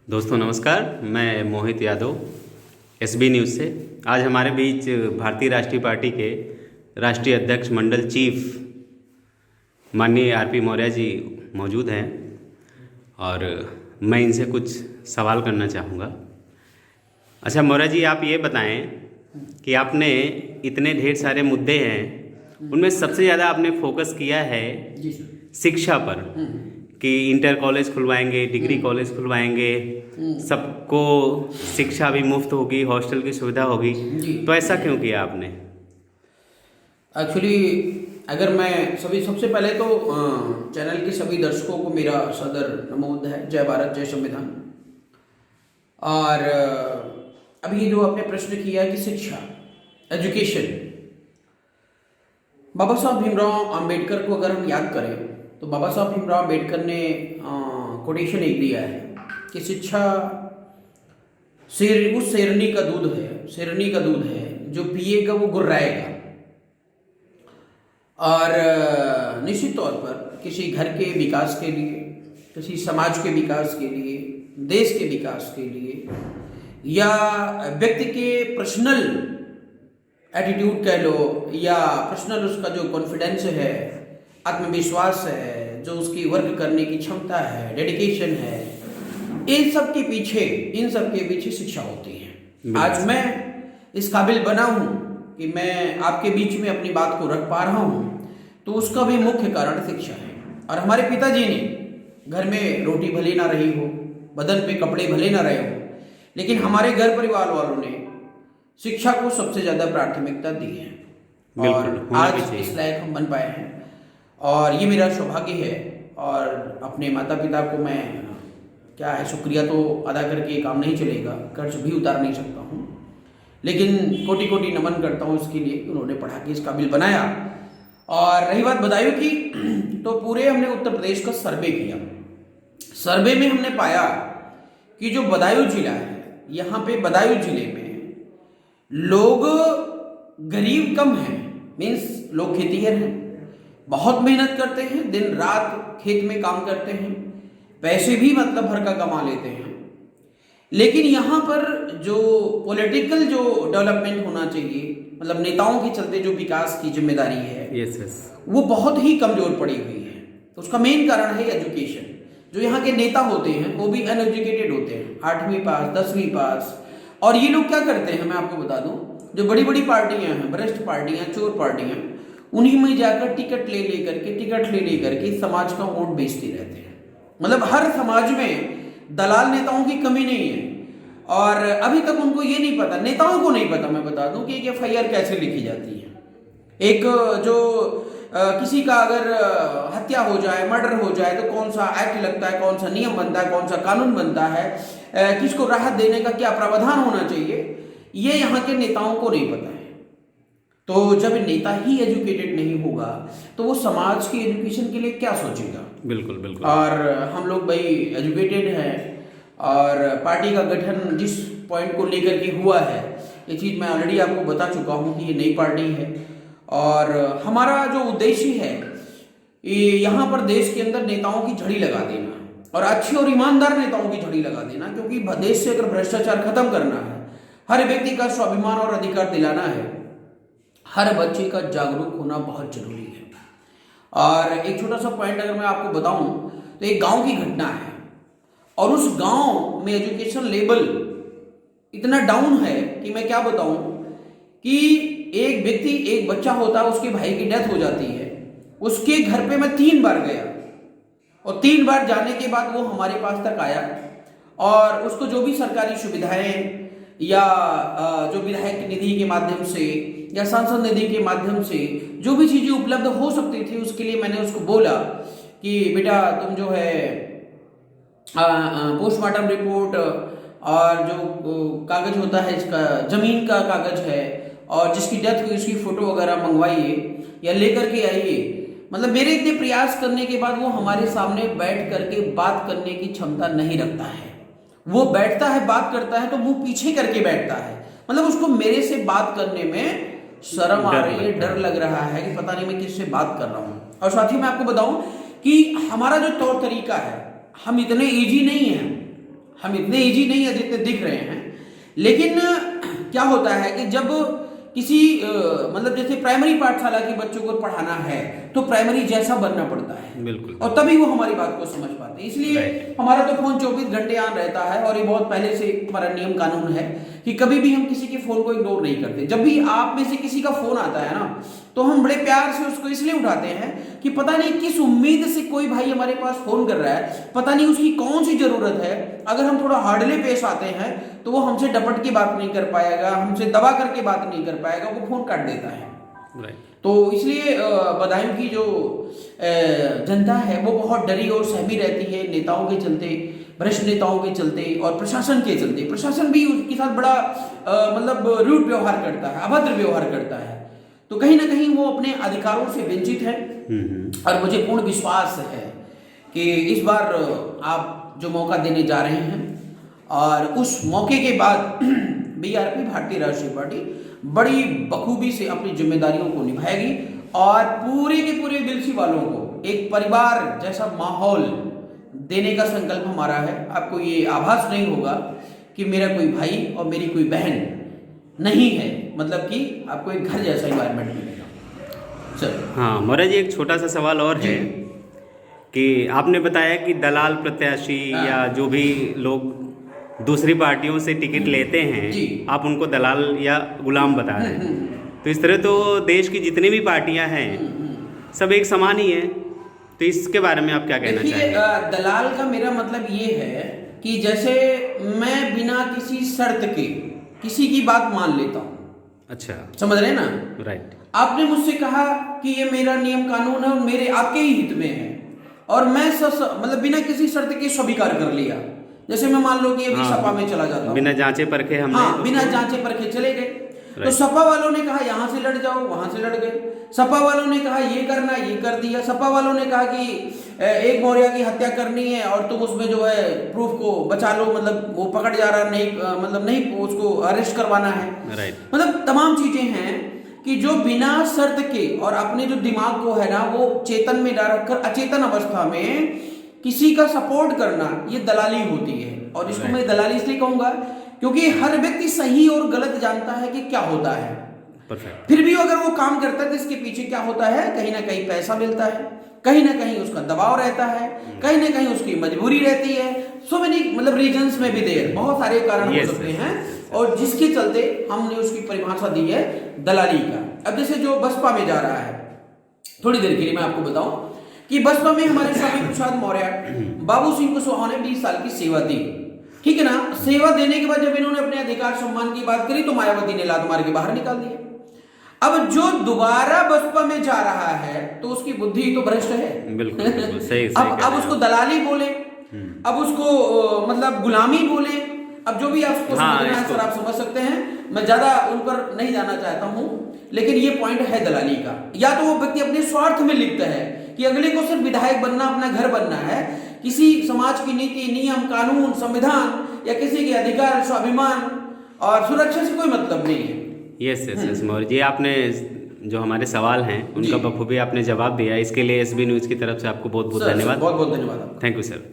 दोस्तों नमस्कार, मैं मोहित यादव एसबी न्यूज़ से। आज हमारे बीच भारतीय राष्ट्रीय पार्टी के राष्ट्रीय अध्यक्ष मंडल चीफ माननीय आरपी मौर्य जी मौजूद हैं और मैं इनसे कुछ सवाल करना चाहूँगा। अच्छा मौर्य जी, आप ये बताएं कि आपने इतने ढेर सारे मुद्दे हैं, उनमें सबसे ज़्यादा आपने फोकस किया है जी सर। शिक्षा पर कि इंटर कॉलेज खुलवाएंगे, डिग्री कॉलेज खुलवाएंगे, सबको शिक्षा भी मुफ्त होगी, हॉस्टल की सुविधा होगी। तो ऐसा क्यों किया आपने? एक्चुअली अगर मैं सबसे पहले तो चैनल के सभी दर्शकों को मेरा सदर नमोद है। जय भारत, जय संविधान। और अभी जो आपने प्रश्न किया कि शिक्षा, एजुकेशन, बाबा साहब भीमराव अंबेडकर को अगर हम याद करें तो बाबा साहब भीमराव अंबेडकर ने कोटेशन एक दिया है कि शिक्षा उस शेरनी का दूध है जो पिएगा वो गुर्राएगा। और निश्चित तौर पर किसी घर के विकास के लिए, किसी समाज के विकास के लिए, देश के विकास के लिए, या व्यक्ति के पर्सनल एटीट्यूड कह लो, या पर्सनल उसका जो कॉन्फिडेंस है, आत्मविश्वास है, जो उसकी वर्क करने की क्षमता है, डेडिकेशन है, इन सब के पीछे शिक्षा होती है। आज मैं इस काबिल बना हूं कि मैं आपके बीच में अपनी बात को रख पा रहा हूं, तो उसका भी मुख्य कारण शिक्षा है। और हमारे पिताजी ने घर में रोटी भले ना रही हो, बदन पे कपड़े भले ना रहे हो, लेकिन हमारे घर परिवार वालों ने शिक्षा को सबसे ज्यादा प्राथमिकता दी है और आज इस लायक हम बन पाए हैं। और ये मेरा सौभाग्य है और अपने माता पिता को मैं क्या है शुक्रिया तो अदा करके काम नहीं चलेगा, कर्ज भी उतार नहीं सकता हूँ, लेकिन कोटि कोटि नमन करता हूँ इसके लिए, उन्होंने पढ़ा के इस काबिल बनाया। और रही बात बदायूं की, तो पूरे हमने उत्तर प्रदेश का सर्वे किया। सर्वे में हमने पाया कि जो बदायूं जिला है, यहाँ पे बदायूं जिले में लोग गरीब कम हैं, मीन्स लोग खेतीहर हैं, बहुत मेहनत करते हैं, दिन रात खेत में काम करते हैं, पैसे भी मतलब भर का कमा लेते हैं, लेकिन यहाँ पर जो पॉलिटिकल जो डेवलपमेंट होना चाहिए, मतलब नेताओं के चलते जो विकास की जिम्मेदारी है, वो बहुत ही कमजोर पड़ी हुई है। तो उसका मेन कारण है एजुकेशन। जो यहाँ के नेता होते हैं वो भी अनएजुकेटेड होते हैं, 8वीं पास, 10वीं पास। और ये लोग क्या करते हैं, मैं आपको बता दूं, जो बड़ी बड़ी पार्टियां हैं, भ्रष्ट पार्टियां, चोर पार्टियां, उन्हीं में जाकर टिकट ले लेकर के समाज का वोट बेचते रहते हैं। मतलब हर समाज में दलाल नेताओं की कमी नहीं है। और अभी तक उनको ये नहीं पता, नेताओं को नहीं पता, मैं बता दूं कि एक FIR कैसे लिखी जाती है। एक जो किसी का अगर हत्या हो जाए, मर्डर हो जाए, तो कौन सा एक्ट लगता है, कौन सा नियम बनता है, कौन सा कानून बनता है, किसको राहत देने का क्या प्रावधान होना चाहिए, ये यहाँ के नेताओं को नहीं पता है। तो जब नेता ही एजुकेटेड नहीं होगा तो वो समाज की एजुकेशन के लिए क्या सोचेगा। बिल्कुल बिल्कुल। और हम लोग भाई एजुकेटेड हैं और पार्टी का गठन जिस पॉइंट को लेकर के हुआ है, ये चीज़ मैं ऑलरेडी आपको बता चुका हूँ कि ये नई पार्टी है। और हमारा जो उद्देश्य है ये यहाँ पर देश के अंदर नेताओं की झड़ी लगा देना और अच्छे और ईमानदार नेताओं की झड़ी लगा देना, क्योंकि देश से अगर भ्रष्टाचार खत्म करना है, हर व्यक्ति का स्वाभिमान और अधिकार दिलाना है, हर बच्चे का जागरूक होना बहुत जरूरी है। और एक छोटा सा पॉइंट अगर मैं आपको बताऊं तो एक गांव की घटना है और उस गांव में एजुकेशन लेवल इतना डाउन है कि मैं क्या बताऊं कि एक व्यक्ति, एक बच्चा होता है, उसके भाई की डेथ हो जाती है, उसके घर पे मैं 3 बार गया और 3 बार जाने के बाद वो हमारे पास तक आया और उसको जो भी सरकारी सुविधाएं या जो विधायक निधि के माध्यम से या सांसद निधि के माध्यम से जो भी चीजें उपलब्ध हो सकती थी, उसके लिए मैंने उसको बोला कि बेटा तुम जो है पोस्टमार्टम रिपोर्ट और जो कागज होता है, इसका जमीन का कागज है और जिसकी डेथ हुई उसकी फोटो वगैरह मंगवाइए या लेकर के आइए। मतलब मेरे इतने प्रयास करने के बाद वो हमारे सामने बैठ करके बात करने की क्षमता नहीं रखता है। वो बैठता है, बात करता है तो मुंह पीछे करके बैठता है, मतलब उसको मेरे से बात करने में शर्म आ रही है, डर लग रहा है कि पता नहीं मैं किससे बात कर रहा हूँ। और साथ ही मैं आपको बताऊं कि हमारा जो तौर तरीका है, हम इतने इजी नहीं हैं, हम इतने इजी नहीं है जितने दिख रहे हैं। लेकिन क्या होता है कि जब किसी मतलब जैसे प्राइमरी पाठशाला के बच्चों को पढ़ाना है तो प्राइमरी जैसा बनना पड़ता है, बिल्कुल, और तभी वो हमारी बात को समझ पाते हैं। इसलिए हमारा तो फोन 24 घंटे ऑन रहता है, और ये बहुत पहले से हमारा नियम कानून है कि कभी भी हम किसी के फोन को इग्नोर नहीं करते। जब भी आप में से किसी का फोन आता है ना, तो हम बड़े प्यार से उसको इसलिए उठाते हैं कि पता नहीं किस उम्मीद से कोई भाई हमारे पास फोन कर रहा है, पता नहीं उसकी कौन सी जरूरत है। अगर हम थोड़ा हार्डली पेश आते हैं तो वो हमसे डपट के बात नहीं कर पाएगा, हमसे दबा करके बात नहीं कर पाएगा, वो फोन काट देता है। तो इसलिए बदायूं की जो जनता है वो बहुत डरी और सहमी रहती है, नेताओं के चलते, भ्रष्ट नेताओं के चलते और प्रशासन के चलते। प्रशासन भी उसके साथ बड़ा मतलब रूड व्यवहार करता है, अभद्र व्यवहार करता है। तो कहीं ना कहीं वो अपने अधिकारों से वंचित है। और मुझे पूर्ण विश्वास है कि इस बार आप जो मौका देने जा रहे हैं, और उस मौके के बाद बीआरपी भारतीय राष्ट्रीय पार्टी बड़ी बखूबी से अपनी जिम्मेदारियों को निभाएगी, और पूरे के पूरे बिलसी वालों को एक परिवार जैसा माहौल देने का संकल्प हमारा है। आपको ये आभास नहीं होगा कि मेरा कोई भाई और मेरी कोई बहन नहीं है, मतलब कि आपको एक घर जैसा इन्वायरमेंट मिलेगा। चलो, हाँ मौर्य जी, एक छोटा सा सवाल और है कि आपने बताया कि दलाल प्रत्याशी या जो भी लोग दूसरी पार्टियों से टिकट लेते हैं, आप उनको दलाल या गुलाम बता रहे हैं। तो इस तरह तो देश की जितनी भी पार्टियां हैं सब एक समान ही है, तो इसके बारे में आप क्या कहना चाहेंगे? दलाल का मेरा मतलब ये है कि जैसे मैं बिना किसी शर्त के किसी की बात मान लेता हूँ। अच्छा, समझ रहे हैं ना? राइट। आपने मुझसे कहा कि ये मेरा नियम कानून है और मेरे आपके ही हित में है, और मैं मतलब बिना किसी शर्त के स्वीकार कर लिया। जैसे मैं मान लो कि अभी सपा में चला जाता हूं, बिना जांचे परखे हमने, हाँ, बिना जांचे परखे चले गए। तो सपा वालों ने कहा यहां से लड़ जाओ, वहां से लड़ गए। सपा वालों ने कहा ये करना, ये कर दिया। सपा वालों ने कहा कि एक मौर्य की हत्या करनी है और तुम उसमें जो है प्रूफ को बचा लो, मतलब वो पकड़ जा रहा नहीं, मतलब नहीं उसको अरेस्ट करवाना है। मतलब तमाम चीजें हैं कि जो बिना शर्त के और अपने जो दिमाग को है ना वो चेतन में डाल रखकर अचेतन अवस्था में किसी का सपोर्ट करना, ये दलाली होती है। और इसको मैं दलाली इसलिए कहूंगा क्योंकि हर व्यक्ति सही और गलत जानता है कि क्या होता है। फिर भी अगर वो काम करता है तो इसके पीछे क्या होता है, कहीं ना कहीं पैसा मिलता है, कहीं ना कहीं उसका दबाव रहता है, कहीं ना कहीं उसकी मजबूरी रहती है। सो मेनी मतलब रीजंस में भी देर बहुत सारे कारण हो सकते हैं, और जिसके चलते हमने उसकी परिभाषा दी है दलाली का। अब जैसे जो बसपा में जा रहा है, थोड़ी देर के लिए मैं आपको बताऊं कि बसपा में हमारे स्वामी प्रसाद मौर्य, बाबू सिंह कुशवाहा ने 20 साल की सेवा दी, ठीक है ना। सेवा देने के बाद जब इन्होंने अपने अधिकार सम्मान की बात करी तो मायावती ने लात मार के बाहर निकाल दिया। अब जो दोबारा बसपा में जा रहा है तो उसकी बुद्धि तो भ्रष्ट है, बिल्कुल, बिल्कुल सही। अब उसको दलाली बोले, अब उसको मतलब गुलामी बोले, अब जो भी आपको समझना है सर आप समझ सकते हैं। मैं ज्यादा उन पर नहीं जाना चाहता हूं, लेकिन ये पॉइंट है दलाली का। या तो वो व्यक्ति अपने स्वार्थ में लिखता है कि अगले को सिर्फ विधायक बनना, अपना घर बनना है, किसी समाज की नीति, नियम, कानून, संविधान या किसी के अधिकार, स्वाभिमान और सुरक्षा से कोई मतलब नहीं है। यस मौर्य जी, आपने जो हमारे सवाल हैं उनका बखूबी आपने जवाब दिया, इसके लिए एसबी न्यूज़ की तरफ से आपको बहुत बहुत धन्यवाद। बहुत बहुत धन्यवाद। Thank you sir.